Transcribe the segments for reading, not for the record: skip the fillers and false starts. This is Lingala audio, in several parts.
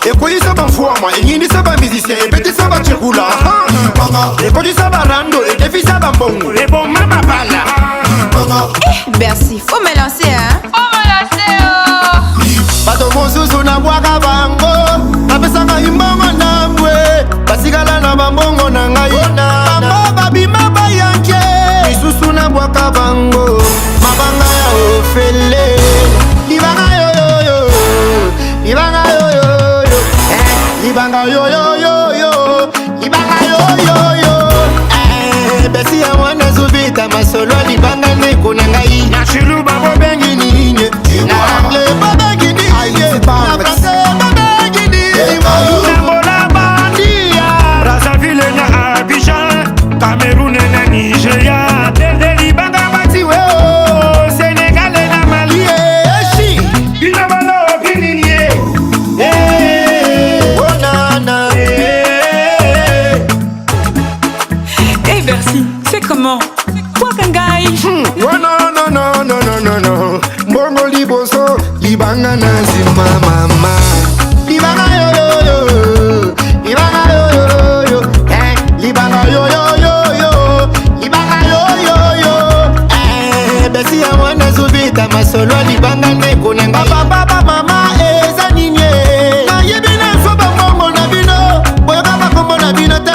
Ekoi saba mfuama, ingini saba musicien, epeti saba chekula. Ekoi saba rando, etefi saba mbongo. Ebo mama bala. Bercy, faut me lancer, hein? Faut me lancer, oh! Bato mosusu na bwaka bango, napesanga imbongo na mbwe, basigala na bambongo na ngai. Bango babima bayanke, misusu na bwaka bango, mabanga ya ofele. Libanga yo yo yo, libanga yo yo yo, libanga yo yo yo yo, libanga yo yo yo. Besi ya mwana zubita masolo libanga neko na ngai. Na shilu babo bengi ninye, na angle babengi ninye, na français babengi ninye. Na bola bandia, Brazzaville na Abidjan, Cameroun na Nigeria, Dede libanga batiwe o, Sénégal na Mali. Eshi, bina balo bininye. Oh nana. Hey Bercy, c'est comment? Quoi kangai? Oh non non non non non non non. Mbongo liboso, libanga na zima mama. Libanga yo yo yo, libanga yo yo yo, libanga yo yo yo yo, libanga yo yo yo. Besi ya mwana zubita masolo libanga neko na ngai. Papa mama eza ninye. Na yebi na fo ba mbongo na bino, boyo kama kombo na bino te.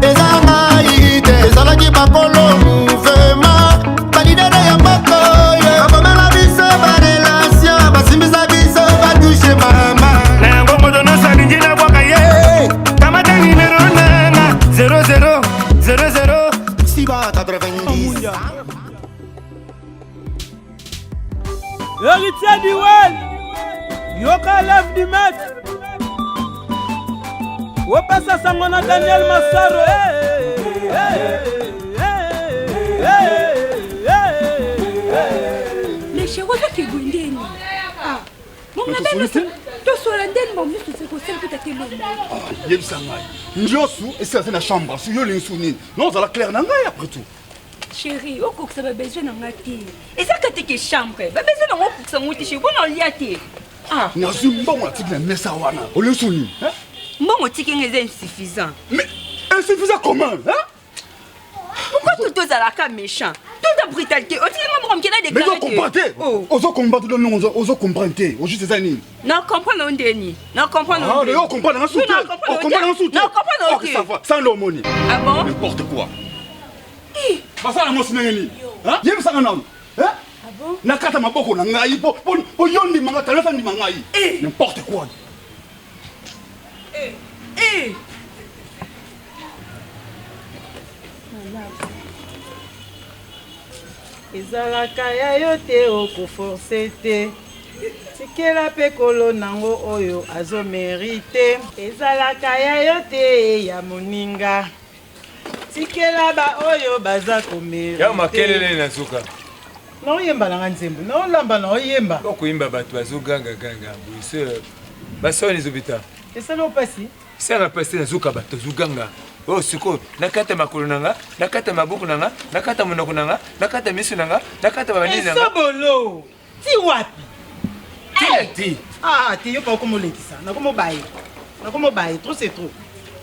Eza ngai te, ezala ki bakolo mouvement, balidere ya mboko ye. Babomela biso ba relation, basimbisa biso batouche mama. Na yango moto nyonso alingi na bwaka ye. Kamata numero nanga 00 00 Siba 90. Héritier du Well, Yoka lève du maître. Opesa Sangona Daniel Massaro. Les chéros qui gondent. Ah, mon madame, tu sois l'andenne, mon monsieur, c'est pour celle que tu as télé. Yem Sangai. Njosu, et c'est la chambre, si yo l'insounine. Non, ça la claire nangai après tout. Chérie, au coup que ça va besoin d'un gâté. Et ça, quand tu es chambre, va besoin d'un coup que ça monte chez vous, non, liaté. Ah, Nazumba, on a dit que la messa wana. O l'insounine. mon ticket est insuffisant. Mais, insuffisant comment, hein? Pourquoi tout à la cam méchant? Toute la brutalité. On dit que moi, qui a Mais déclaré. vous comprenez? Oso combattre le nom, oso comprendre. Au juste des années. Non, comprends-le, Denis. Non, comprends-le. Ah, mais on comprend en soutien. On comprend en soutien. Non, comprends-le. Ok, ça va. Sans l'harmonie. Ah bon? N'importe quoi. Bah ça la mosse n'engeni. Hein? Yem Sangai non. Hein? Ah bon? Nakata maboko na ngai po yondi manga tala ndi mangai. N'importe quoi. ezalaka ya yo te okoforce te tikela mpe kolo nango oyo azomerite ezalaka ya yo te ya moninga tikela ba oyo baza komerite ya makelele na suka naoyemba nanga nzembo naolamba naoyemba okoyimba bato bazogangaganga bwise basoni zobita esali opasi sala pasi nazuka bato zoganga oh siko nakata makolo nanga nakata mabuku nanga nakata monoko nanga nakata misu nanga nakata babani nanga esobolo ti wapi ti ah ti yo pa okomolekisa nakomobaye trop c'est trop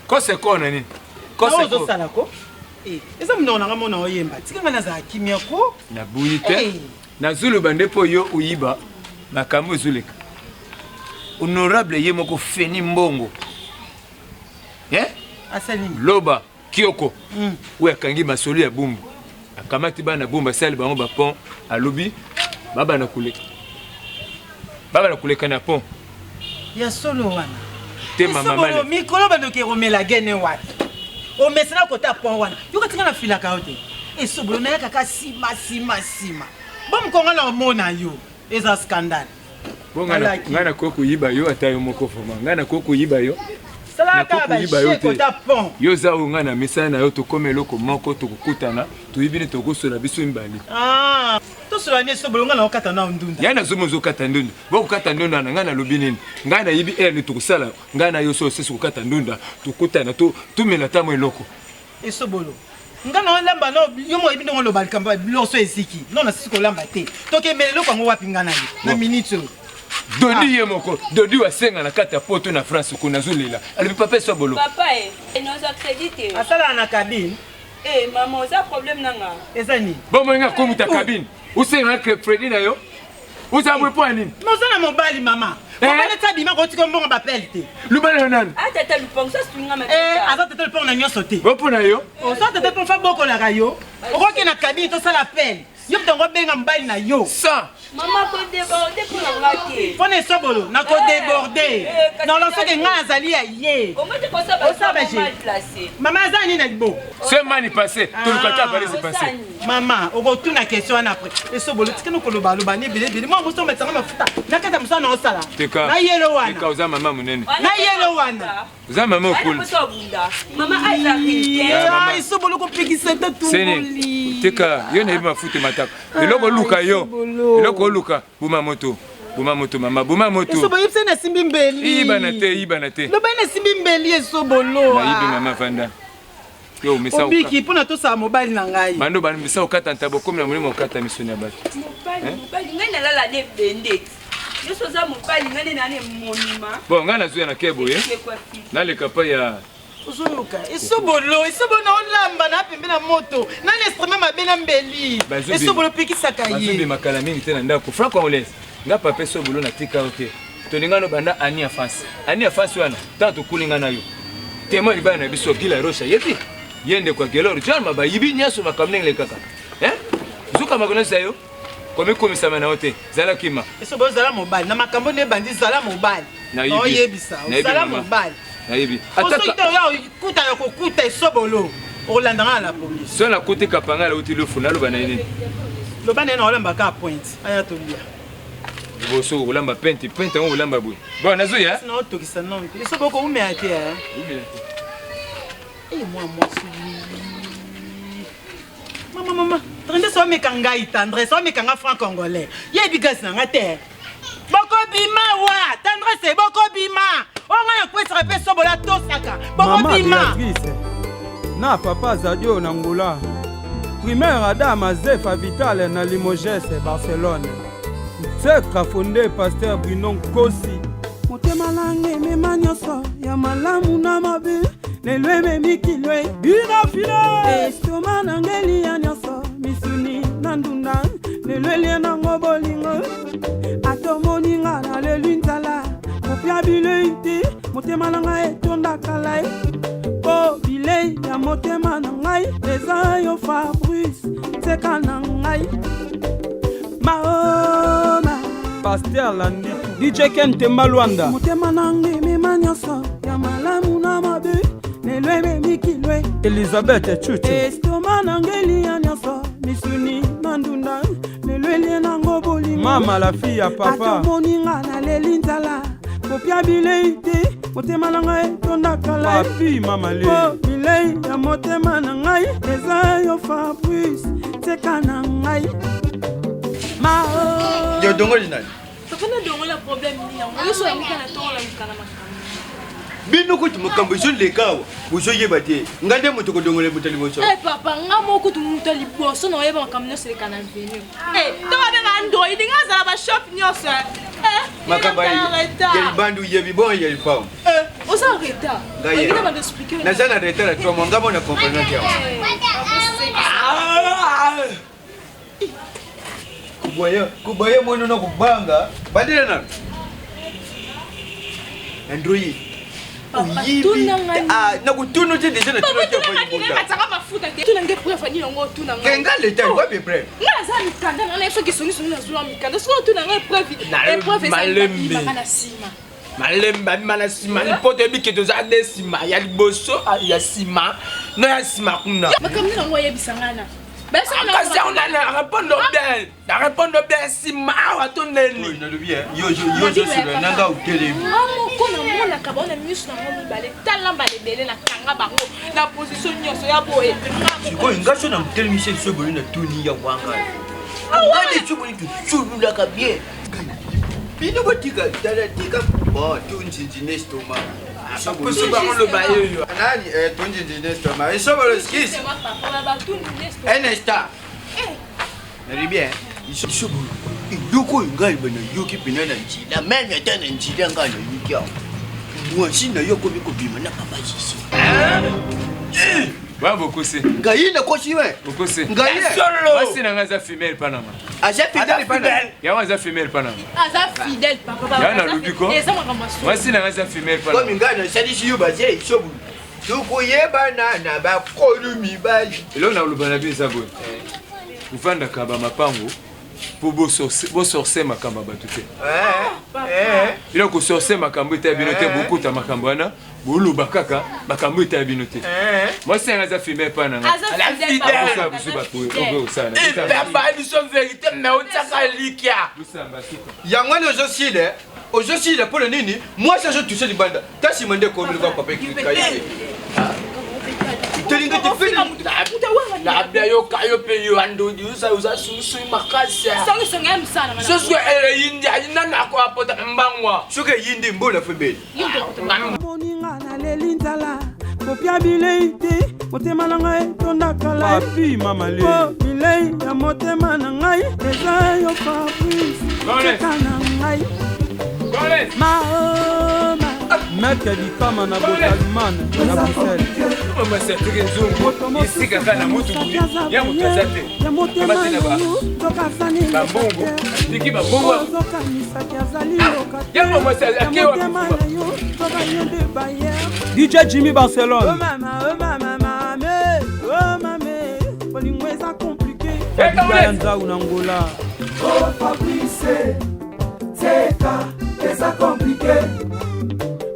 ko c'est quoi nani ko na c'est ozo quoi sala ko eza munoko nanga mona oyemba tika nga nazala kimia ko na buyi te na zulu bande po yo uyiba makambo ezuleka honorable ye moko feni mbongo asalini loba kioko oyo akangi masolo ya bumbu akamati bana bumbu asali bango bapont alobi babana koleka na pont ya solo wana te mama mikolo bandoki romela gene wapi omesana kota pont wana yoka tinga na filaka yo te esobolo na ya kaka sima bomukonga na omona yo eza scandale nga na koko yiba yo ata yo moko foma nga na koko yiba yo salaka bashe kota pont yo za oyo nga na misala na yo tokoma eloko moko tokokutana toyibini tokosola biso mibale tosola ni esobolo nga na okata na ndunda ya nazomo ozokata ndunda bokokata ndunda na nga nalobi nini ngai nayibi erne tokosala ngai na yo so osesi kokata ndunda tokutana tumela tamo eloko esobolo nga na olamba no yo mo ebino ngolo balikamba loso esiki non na sisi kolamba te tokemela eloko yango wapi nga na yo na minute oyo Dodi ye moko, Dodi wa senga na kata poto na France kuna zulila. Ali papa so bolo. Papa nous accrédité. Asala na cabine. Maman, ça problème nanga. Ezani. Bon moi nga komu ta cabine. Usenga que Freddy na yo. Uza mwe po nini? Mozana mobali mama. Mobali tabima ko tiko mbongo bapel te. Lubala nani? Tata lupong ça swinga ma. Aza tata lupong na nyoso te. Bo po na yo? O sa tata pour fa boko la rayo. Okoke na cabine to sala appel. Yo tongo benga mbali na yo. Ça. Maman ko déborder pour ngaki. Pone sobolo na ko déborder. Non lo so ke nga azali ya ye. Comment tu penses ça mal placé? Mama azani na libo. Ce mani passé, tout le kata bari se passé. Mama, oko tuna question après. Et sobolo tikeno ko loba loba ni bele mo muso metanga mafuta. Na kata muso na osala. Na yelo wana. Teka uza mama munene. Na yelo wana. Uza mama okulu. Maman azarité. Ai sobolo ko pikisa ta tu. Sene. Teka, yo na iba mafuta mataka. Eloko luka yo. Eloko luka buma moto. Buma moto mama, buma moto. Sobolo yipse na simbi mbeli. Iba na te. Loba na simbi mbeli e sobolo. Na ibi mama vanda. Yo mesa Obiki pona to sa mobile na ngai. Bando bana mesa okata ntabo comme na mulimo okata misoni ya bato. Mobile ngai na la de bende. Yo soza mobile ngai na ne monima. Bon, nga na zuya na kebo ye. Na le kapa ya Uzuka. Isobolo na olamba na pembe na moto. Na l'estrema mabena mbeli. Isobolo pikisa kaye. Bazumbi makala mingi te na ndako. Franco Congolais. Nga papa sobolo na tika ote. Tolingano banda ani ya face. Ani ya face wana. Tanto kulinga na yo. Temo libana na biso gila rosha yeti. Yende kwa geloro jama ba yibi nyaso makamneng le kaka. Zuka makonesa yo. Komi komisama na ote. Zala kima. Isobolo zala mobile. Na makambo ne bandi zala mobile. Na yibi. Oyebisa. Zala mobile. Na yibi. Ataka yo kuta yo kuta isobolo. Olandanga la police. So na kote kapanga la uti lofu na loba na nini. Loba na olamba ka point. Aya to lia. Boso olamba pente on olamba boy. Bon nazo ya. Na otokisa non. Isobolo ko ume ate ya. Moi, Maman, tendez so me kanga itandre, so me kanga franc congolais. Ye bigas na ngate. Boko bima wa, tendre c'est boko bima. On a quoi se répète so bola tosaka. Boko bima. Na papa Zadio na Ngula. Primaire Adam Zefa Vital na Limoges Barcelone. Sekra fondé pasteur Bruno Kosi. Motema lange me manyoso ya malamu na mabe. Nelwe me mikilwe bina file estoma nangeli ya nyoso misuni nandunda nelwe le na ngobolingo atomoninga na le luntala kopia bileite motema nanga etonda kala ko bile ya motema nangai eza yo Fabrice seka nangai maoma Pasteur Landi DJ Kente Malwanda motema nange me manyoso ya malamu na mabe Nelwe mikilwe Elizabeth Chuchu estoma nangeli ya nyoso misuni nandunda nelwe na ngoboli mama la fille ya papa moninga na lelinzala kopia bileite motema nanga etonda kala papi mama le bilei ya motema nangai eza yo Fabrice teka nangai mao yo dongoli nani papa na dongola problème ni yango yo so yamika na tongola mikana makana bino kuti makambo iso lekawa uzoyeba te ngande moto kodongole mutali moso papa nga moko tu mutali boso na yeba makambo nyose leka na venue to ba nga android nga za ba shop nyose makambo yeli bandu yebi bon yeli pao osa reta ngina ba expliquer na jana reta la tomo ngamo na comprendre ya kubaya mwana na kubanga badile na android na kutunu te déjà na tunu te kwa ibunda ataka mafuta te tuna nge preuve ni ngo tuna nga kenga leta kwa be preuve nga za mikanda na efo kisoni soni na zuwa mikanda so tuna nga preuve malembe na sima malembe mana sima ni poto bi ke doza de sima ya liboso ya sima no ya sima kuna makamni ngo yebisangana kasi on a répondre bien sima wa to neni na lubi yo sur nanga ukele ko na mona ka bona misu na mo mibale talamba lebele na kanga bango na position nyoso ya boye siko ingaso na mtel Michel Soboli na tuni ya wanga ngade Soboli tu chulula ka bien bino botika dala tika bo tunjinji nestoma Aposo ba on le baye yo nani tunjinji nestoma Soboli skis Enesta nari bien Soboli eloko oyo ngai bana yoki mpena na nzela meme ata na nzela ngai na yoki awa mwasi na yo komi kobima na papa jisi Ba bokose. ngai nakosi we Bokose. ngai Basi na ngaza femelle panama. aza fidèle pana Ya ngaza femelle panama. aza fidèle papa. Ya na lubiko. Eza makambo so. Basi na ngaza femelle panama. komi ngai nasalisi yo bazie esobu tokoyebana na bakolo mibali Elo na lubana biza boy. Ufanda kaba mapango. Po bo sorse makamba batu te. Ilo ko sorse makambo ita bino te bokuta makambo wana. Boluba kaka makambo ita bino te. Moi c'est ngaza femelle panama. Aza fidèle. Ça vous ba ko obe osana. Papa, ils sont vérité, mais on t'a qu'à likia. yango wana ozosila mpona nini mwasi azotuse libanda tasimande komilikwa papa ekikaye tolingi Labia yo kayo pe yo andodi uza susu makasi. Songi songi ya msana mana. Susu yindi ayina na ko apota mbangwa. soki eyindi mbona fembeli moninga naleli nzala kopia bilei te motema na ngai etondakala papi mamale bilei ya motema na ngai eza yo Fabrice na ngai maoma meke likama na botalimane ya Bruxelles Mama sertike nzungu isika kana mutu buli ya mutazate ya motema na yo tokasani babongo tiki babongo ozokanisaki azali lokate ya mama sertike wa motema na yo tokayende bayer DJ Jimmy Barcelone oh mama bolingo eza komplike ya nzau na ngola oh Fabrice teka eza komplike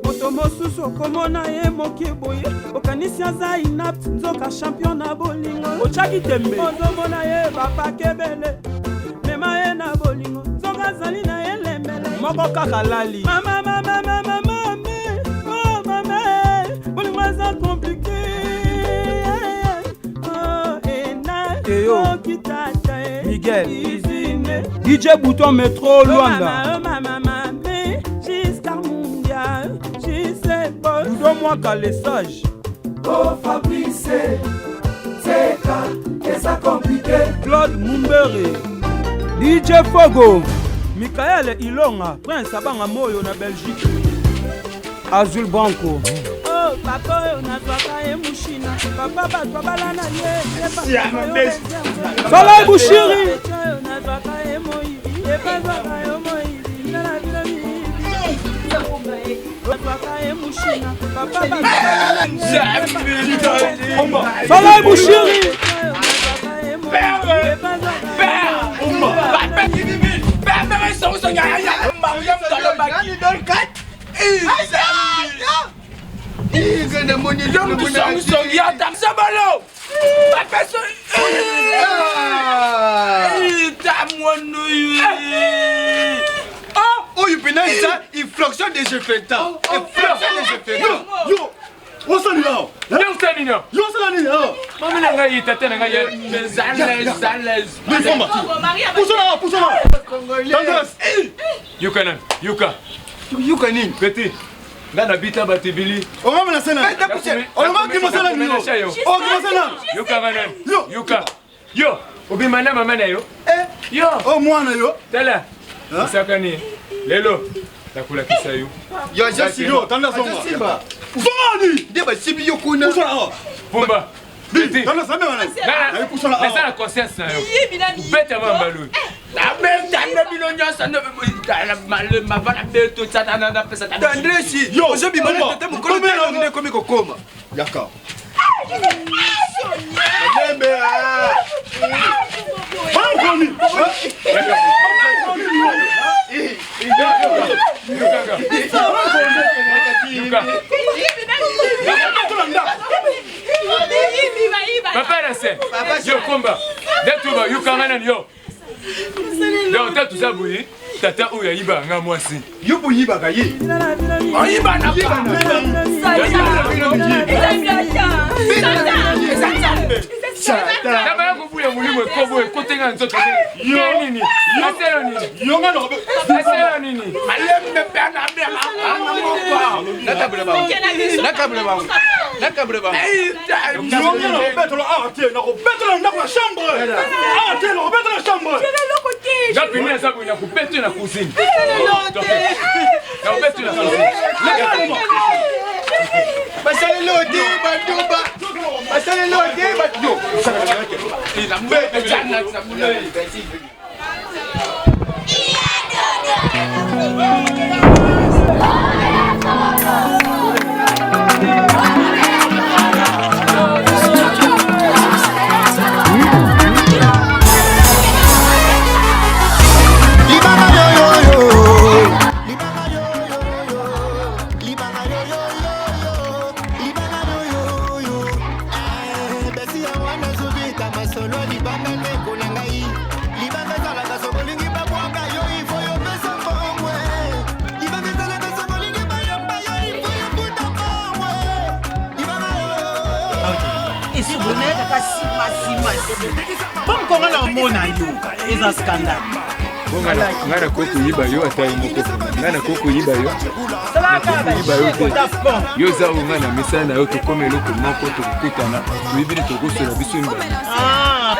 moto mosusu okomona ye mokie boye okanisi aza inapte nzoka champion na bolingo otyaki tembe ozomona ye bapakebele mema ye na bolingo nzoka azali na ye lembele moko kaka lali mama bolingo eza komplike okitata Miguel Izine DJ Bouton Metro Luanda Ludo les sages. Oh Fabrice, Teka, eza compliqué. Claude Mumbere, DJ Fogo, Michael Ilonga, Prince Abanga Moyo na Belgique. Azul Banco. Oh papa yo na twaka e mushina, papa batwa balana ye. Soleil Bouchiri. Na twaka e moyi, e bazaka yo moyi, na bila mi. Soleil Bouchiri oh you penalise ça il fonctionne des jeux fêtards Yo wasani nao Yosani nao Yosani nao Mama na ngai tata na ngai zales Poussona Tangas Yuka nini Petit Ngana bita batibili Mama na sena Mama kimosana nini Kimosana Yuka ngana Yuka Obimana mama na yo Yo Oh mwana yo Tala Sakani Lelo Nakula kisa yo Yo jasi yo tanda songa Zoni Deba sibi yo kuna Poussona Pumba Petit Tanda same wana Ngana poussona Nasa na conscience na yo Beta mambalu La bête na bino nyasa na le mavana beto tsana na pesa ta. Tandresi yo ozobi bana tete mukolo na komi kokoma Yaka Nembe Bangoni Papa na se Yo komba Detuba yuka ngana yo Donc tatu zabuyi Tata uya iba nga mwasi Yubu yiba kaye Oyiba na ka Naba ya kubuya mulimu ekobo ekotenga nzoto nini Aselo nini Yonga no Aselo nini Malembe pena bela Nakabule bangu Yonga no betlo ate na ko betlo na ko chambre ate no betlo chambre Ngapi mimi sababu inakupetu na kuzini. Na upetu na kuzini. Basale lodi badoba. Basale lodi badoba. Ina mbele jana tunamulai. Eza scandale. Ngana koko yiba yo atayi moko. Ngana koko yiba yo. Salaka yiba yo te. Yo za ngana misana yo to komelo ko moko to kutana. Wibiri to gosora biso mba. Ah.